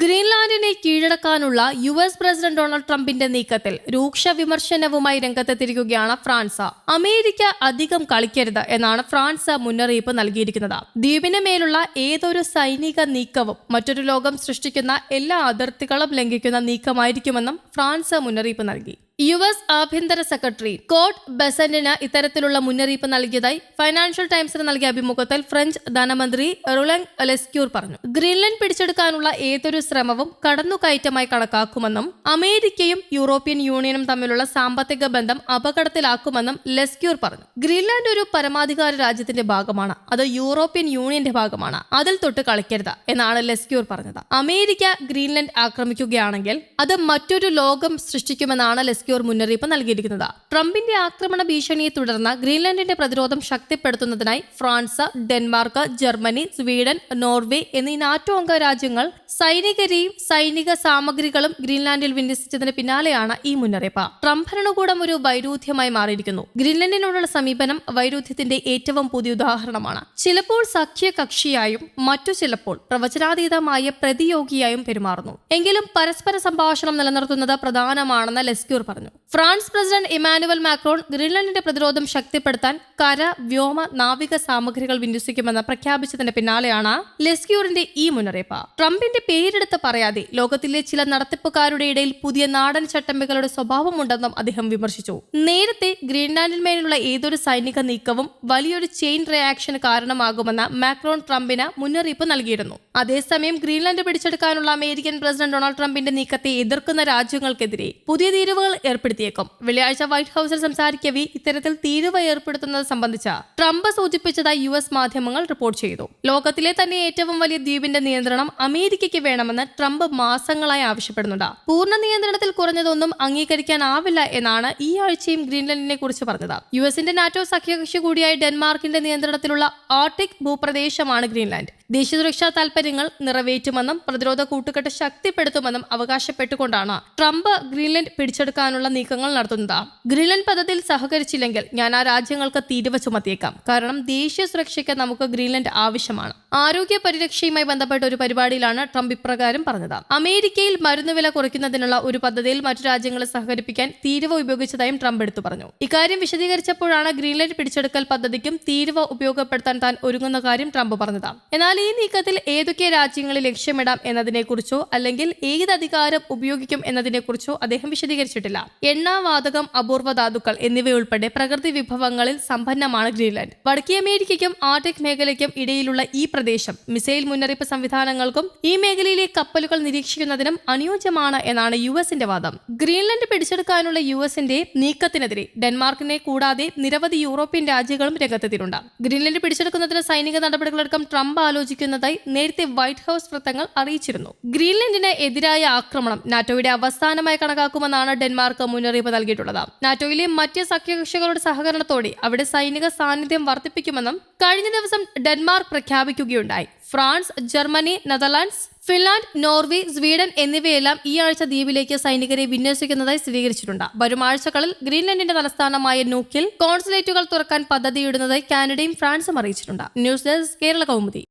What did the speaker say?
ഗ്രീൻലാൻഡിനെ കീഴടക്കാനുള്ള US. President Donald ട്രംപിന്റെ നീക്കത്തിൽ രൂക്ഷ വിമർശനവുമായി രംഗത്തെത്തിയിരിക്കുകയാണ് ഫ്രാൻസ്. അമേരിക്ക അധികം കളിക്കരുത് എന്നാണ് ഫ്രാൻസ് മുന്നറിയിപ്പ് നൽകിയിരിക്കുന്നത്. ദ്വീപിന് മേലുള്ള ഏതൊരു സൈനിക നീക്കവും മറ്റൊരു ലോകം സൃഷ്ടിക്കുന്ന എല്ലാ അതിർത്തികളും ലംഘിക്കുന്ന നീക്കമായിരിക്കുമെന്നും ഫ്രാൻസ് മുന്നറിയിപ്പ് നൽകി. യു.എസ്. ആഭ്യന്തര സെക്രട്ടറി സ്കോട്ട് ബെസന്റിന് ഇത്തരത്തിലുള്ള മുന്നറിയിപ്പ് നൽകിയതായി ഫൈനാൻഷ്യൽ ടൈംസിന് നൽകിയ അഭിമുഖത്തിൽ ഫ്രഞ്ച് ധനമന്ത്രി റൊളാൻ ലെസ്ക്യൂർ പറഞ്ഞു. ഗ്രീൻലൻഡ് പിടിച്ചെടുക്കാനുള്ള ഏതൊരു ശ്രമവും കടന്നുകയറ്റമായി കണക്കാക്കുമെന്നും അമേരിക്കയും യൂറോപ്യൻ യൂണിയനും തമ്മിലുള്ള സാമ്പത്തിക ബന്ധം അപകടത്തിലാക്കുമെന്നും ലെസ്ക്യൂർ പറഞ്ഞു. ഗ്രീൻലാൻഡ് ഒരു പരമാധികാര രാജ്യത്തിന്റെ ഭാഗമാണ്, അത് യൂറോപ്യൻ യൂണിയന്റെ ഭാഗമാണ്, അതിൽ തൊട്ട് കളിക്കരുത് എന്നാണ് ലെസ്ക്യൂർ പറഞ്ഞത്. അമേരിക്ക ഗ്രീൻലൻഡ് ആക്രമിക്കുകയാണെങ്കിൽ അത് മറ്റൊരു ലോകം സൃഷ്ടിക്കുമെന്നാണ് ലെസ്ക്യൂർ മുന്നറിയിപ്പ് നൽകിയിരിക്കുന്നത്. ട്രംപിന്റെ ആക്രമണ ഭീഷണിയെ തുടർന്ന് ഗ്രീൻലാൻഡിന്റെ പ്രതിരോധം ശക്തിപ്പെടുത്തുന്നതിനായി France, Denmark, Germany, Sweden, Norway എന്നീ നാറ്റോ അംഗ രാജ്യങ്ങൾ സൈനികരെയും സൈനിക സാമഗ്രികളും ഗ്രീൻലാൻഡിൽ വിന്യസിച്ചതിന് പിന്നാലെയാണ് ഈ മുന്നറിയിപ്പ്. ട്രംപ് ഭരണകൂടം ഒരു വൈരുദ്ധ്യമായി മാറിയിരിക്കുന്നു. ഗ്രീൻലാൻഡിനോടുള്ള സമീപനം വൈരുദ്ധ്യത്തിന്റെ ഏറ്റവും പുതിയ ഉദാഹരണമാണ്. ചിലപ്പോൾ സഖ്യകക്ഷിയായും മറ്റു ചിലപ്പോൾ പ്രവചനാതീതമായ പ്രതിയോഗിയായും പെരുമാറുന്നു. എങ്കിലും പരസ്പര സംഭാഷണം നിലനിർത്തുന്നത് പ്രധാനമാണെന്ന് ലെസ്ക്യൂർ പറഞ്ഞു. ഫ്രാൻസ് പ്രസിഡന്റ് ഇമാനുവൽ മാക്രോൺ ഗ്രീൻലാൻഡിന്റെ പ്രതിരോധം ശക്തിപ്പെടുത്താൻ കര, വ്യോമ, നാവിക സാമഗ്രികൾ വിന്യസിക്കുമെന്ന് പ്രഖ്യാപിച്ചതിന് പിന്നാലെയാണ് ലെസ്ക്യൂറിന്റെ ഈ മുന്നറിയിപ്പ്. ട്രംപിന്റെ പേരെടുത്ത് പറയാതെ ലോകത്തിലെ ചില നടത്തിപ്പുകാരുടെ ഇടയിൽ പുതിയ നാടൻ ചട്ടമ്പികളുടെ സ്വഭാവമുണ്ടെന്നും അദ്ദേഹം വിമർശിച്ചു. നേരത്തെ ഗ്രീൻലാൻഡിന്മേലുള്ള ഏതൊരു സൈനിക നീക്കവും വലിയൊരു ചെയിൻ റിയാക്ഷന് കാരണമാകുമെന്ന് മാക്രോൺ ട്രംപിന് മുന്നറിയിപ്പ് നൽകിയിരുന്നു. അതേസമയം ഗ്രീൻലാൻഡ് പിടിച്ചെടുക്കാനുള്ള അമേരിക്കൻ പ്രസിഡന്റ് ഡൊണാൾഡ് ട്രംപിന്റെ നീക്കത്തെ എതിർക്കുന്ന രാജ്യങ്ങൾക്കെതിരെ പുതിയ തീരുവകൾ ഏർപ്പെടുത്തിയേക്കും. വെള്ളിയാഴ്ച വൈറ്റ് ഹൌസിൽ സംസാരിക്കവേ ഇത്തരത്തിൽ തീരുവ ഏർപ്പെടുത്തുന്നത് സംബന്ധിച്ച് ട്രംപ് സൂചിപ്പിച്ചതായി യു.എസ്. മാധ്യമങ്ങൾ റിപ്പോർട്ട് ചെയ്തു. ലോകത്തിലെ തന്നെ ഏറ്റവും വലിയ ദ്വീപിന്റെ നിയന്ത്രണം അമേരിക്കയ്ക്ക് വേണമെന്ന് ട്രംപ് മാസങ്ങളായി ആവശ്യപ്പെടുന്നുണ്ട്. പൂർണ്ണ നിയന്ത്രണത്തിൽ കുറഞ്ഞതൊന്നും അംഗീകരിക്കാനാവില്ല എന്നാണ് ഈ ആഴ്ചയും ഗ്രീൻലാൻഡിനെ കുറിച്ച് പറഞ്ഞത്. യു.എസിന്റെ നാറ്റോ സഖ്യകക്ഷി കൂടിയായ ഡെൻമാർക്കിന്റെ നിയന്ത്രണത്തിലുള്ള ആർട്ടിക് ഭൂപ്രദേശമാണ് ഗ്രീൻലാൻഡ്. ദേശീയ സുരക്ഷാ താൽപര്യങ്ങൾ നിറവേറ്റുമെന്നും പ്രതിരോധ കൂട്ടുകെട്ട് ശക്തിപ്പെടുത്തുമെന്നും അവകാശപ്പെട്ടുകൊണ്ടാണ് ട്രംപ് ഗ്രീൻലാൻഡ് പിടിച്ചെടുക്കാനുള്ള നീക്കങ്ങൾ നടത്തുന്നത്. ഗ്രീൻലാൻഡ് പദ്ധതിയിൽ സഹകരിച്ചില്ലെങ്കിൽ ഞാൻ ആ രാജ്യങ്ങൾക്ക് തീരുവ ചുമത്തിയേക്കാം. കാരണം ദേശീയ സുരക്ഷയ്ക്ക് നമുക്ക് ഗ്രീൻലാൻഡ് ആവശ്യമാണ്. ആരോഗ്യ പരിരക്ഷയുമായി ബന്ധപ്പെട്ട ഒരു പരിപാടിയിലാണ് ട്രംപ് ഇപ്രകാരം പറഞ്ഞത്. അമേരിക്കയിൽ മരുന്നുവില കുറയ്ക്കുന്നതിനുള്ള ഒരു പദ്ധതിയിൽ മറ്റു രാജ്യങ്ങളെ സഹകരിപ്പിക്കാൻ തീരുവ ഉപയോഗിച്ചതായും ട്രംപ് എടുത്തു പറഞ്ഞു. ഇക്കാര്യം വിശദീകരിച്ചപ്പോഴാണ് ഗ്രീൻലാൻഡ് പിടിച്ചെടുക്കൽ പദ്ധതിക്കും തീരുവ ഉപയോഗപ്പെടുത്താൻ താൻ ഒരുങ്ങുന്ന കാര്യം ട്രംപ് പറഞ്ഞത്. എന്നാൽ ഈ നീക്കത്തിൽ ഏതൊക്കെ രാജ്യങ്ങളെ ലക്ഷ്യമിടാം എന്നതിനെക്കുറിച്ചോ അല്ലെങ്കിൽ ഏത് അധികാരം ഉപയോഗിക്കും എന്നതിനെക്കുറിച്ചോ അദ്ദേഹം വിശദീകരിച്ചിട്ടില്ല. എണ്ണ, വാതകം, അപൂർവ ധാതുക്കൾ എന്നിവയുൾപ്പെടെ പ്രകൃതി വിഭവങ്ങളിൽ സമ്പന്നമാണ് ഗ്രീൻലാൻഡ്. വടക്കേ അമേരിക്കയ്ക്കും ആർട്ടിക് മേഖലയ്ക്കും ഇടയിലുള്ള ഈ പ്രദേശം മിസൈൽ മുന്നറിയിപ്പ് സംവിധാനങ്ങൾക്കും ഈ മേഖലയിലെ കപ്പലുകൾ നിരീക്ഷിക്കുന്നതിനും അനുയോജ്യമാണ് എന്നാണ് യു.എസിന്റെ വാദം. ഗ്രീൻലാൻഡ് പിടിച്ചെടുക്കാനുള്ള യു.എസിന്റെ നീക്കത്തിനെതിരെ ഡെൻമാർക്കിനെ കൂടാതെ നിരവധി യൂറോപ്യൻ രാജ്യങ്ങളും രംഗത്തെത്തിയിട്ടുണ്ട്. ഗ്രീൻലാൻഡ് പിടിച്ചെടുക്കുന്നതിന് സൈനിക നടപടികളടക്കം ട്രംപ് ആലോചിക്കുന്നതായി നേരത്തെ വൈറ്റ് ഹൌസ് വൃത്തങ്ങൾ അറിയിച്ചിരുന്നു. ഗ്രീൻലാൻഡിന് എതിരായ ആക്രമണം നാറ്റോയുടെ അവസാനമായി കണക്കാക്കുമെന്നാണ് ഡെൻമാർക്ക് മുന്നറിയിപ്പ് നൽകിയിട്ടുള്ളത്. നാറ്റോയിലെ മറ്റ് സഖ്യകക്ഷികളുടെ സഹകരണത്തോടെ അവിടെ സൈനിക സാന്നിധ്യം വർദ്ധിപ്പിക്കുമെന്നും കഴിഞ്ഞ ദിവസം ഡെൻമാർക്ക് പ്രഖ്യാപിക്കുകയുണ്ടായി. France, Germany, Netherlands, Finland, Norway, Sweden എന്നിവയെല്ലാം ഈ ആഴ്ച ദ്വീപിലേക്ക് സൈനികരെ വിന്യസിക്കുന്നതായി സ്ഥിരീകരിച്ചിട്ടുണ്ട്. വരും ആഴ്ചകളിൽ ഗ്രീൻലാൻഡിന്റെ തലസ്ഥാനമായ നൂക്കിൽ കോൺസുലേറ്റുകൾ തുറക്കാൻ പദ്ധതിയിടുന്നതായി കാനഡയും ഫ്രാൻസും അറിയിച്ചിട്ടുണ്ട്. News desk, Kerala Kaumudi.